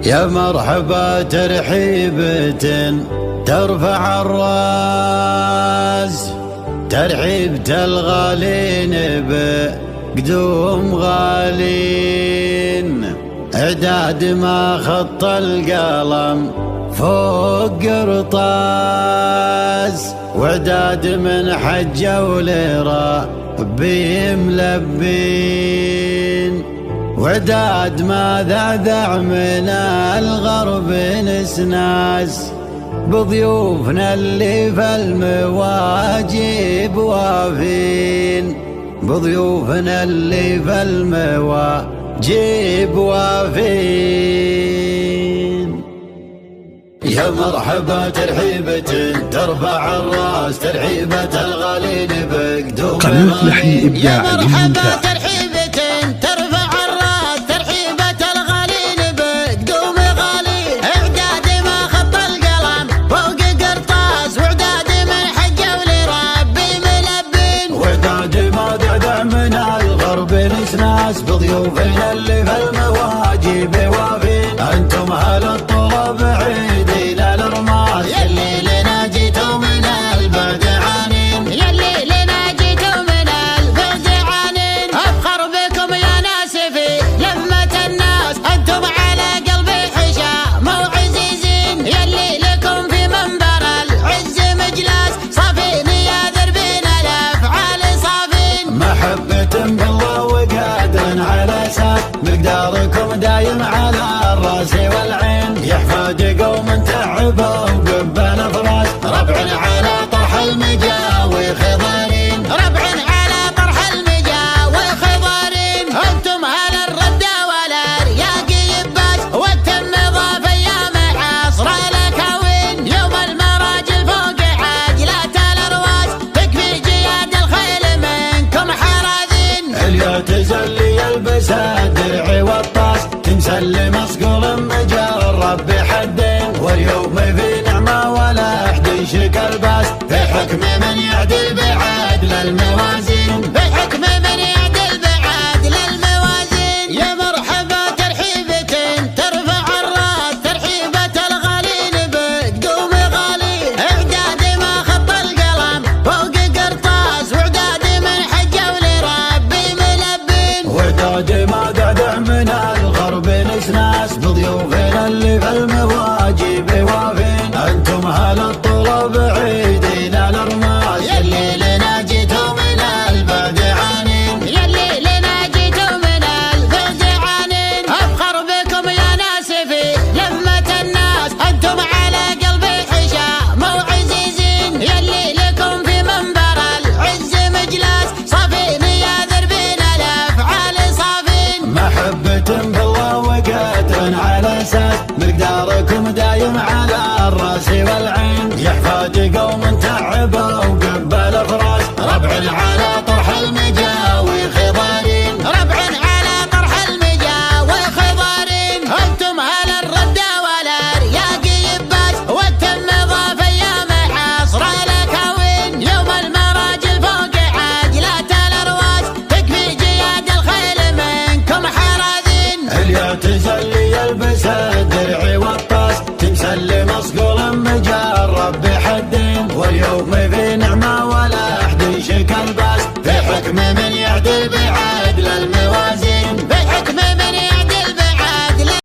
يا مرحبا ترحيبة ترفع الراس، ترحيبة الغالين بقدوم غالين، اعداد ما خط القلم فوق قرطاس، واعداد من حجة ولربي ملبين، وعداد ما ذعذع من الغرب نسناس، بضيوفنا اللي في المواجب وافين، بضيوفنا اللي في المواجب وافين. يا مرحبا ترحيبة ترفع الراس، ترحيبة الغالين بقدوم قناة لحي إبداع للممتاز. ناس بضيوفنا اللي في المواجب وافين، انتم اهل الطلب عيدين الارماس، يلي لنا جيتوا من البعد عنين، يلي لنا جيتوا من البعد عنين، افخر بكم يا ناس في لمة الناس، انتم على قلبي حشام وعزيزين، يلي لكم في منبر العز مجلس، صافين يا دربين الافعال صافين، محبة بالله على اساس مقداركم دايم على الراس والعين، يحفاد قوم تعبوا قبل فراس، ربع على طرح المجاوي خضارين، ربع على طرح المجاوي خضارين، انتم اهل الردة والارياق يباس، والتم ضاف ايام عصر الاكاوين، يوم المراجل فوق عجلات الارواس، تكفي جياد الخيل منكم حراذين، اليا تزلي يلبس الدرع والطاس، تنسل مصقول مجرب بحدين، واليوم في نعمة ولا احد يشك الباس، في حكم من يعدل بعدل الموازين، في حكم من يعدل بعدل الموازين. يا مرحبا ترحيبة ترفع الراس، ترحيبة الغالين بقدوم غالين، اعداد ما خط القلم فوق قرطاس، واعداد من حجة ولربي ملبين، وعداد ما دعدع من الغرب نسناس، بضيوفنا اللي في المواجب وافين، انتم اهل الطلب عيدين الارماس، يلي لنا جيتوا من البعد عنين، يلي لنا جيتوا من البعد عنين، افخر بكم يا ناس في لمة الناس، انتم على قلبي حشام وعزيزين، يلي لكم في منبر العز مجلس، صافين يا دربين الافعال صافين، محبة بالله وقدر على اساس مقداركم دايم على الراس والعين، يحفاد قوم تعبوا قبل فراس، ربع على طرح المجاوي خضارين، ربع على طرح المجاوي خضارين، انتم اهل الردة والارياق يباس، والتم ضاف ايام عصر الاكاوين، يوم المراجل فوق عجلات الارواس، تكفي جياد الخيل منكم حراذين، اليا تزلي يلبس الدرع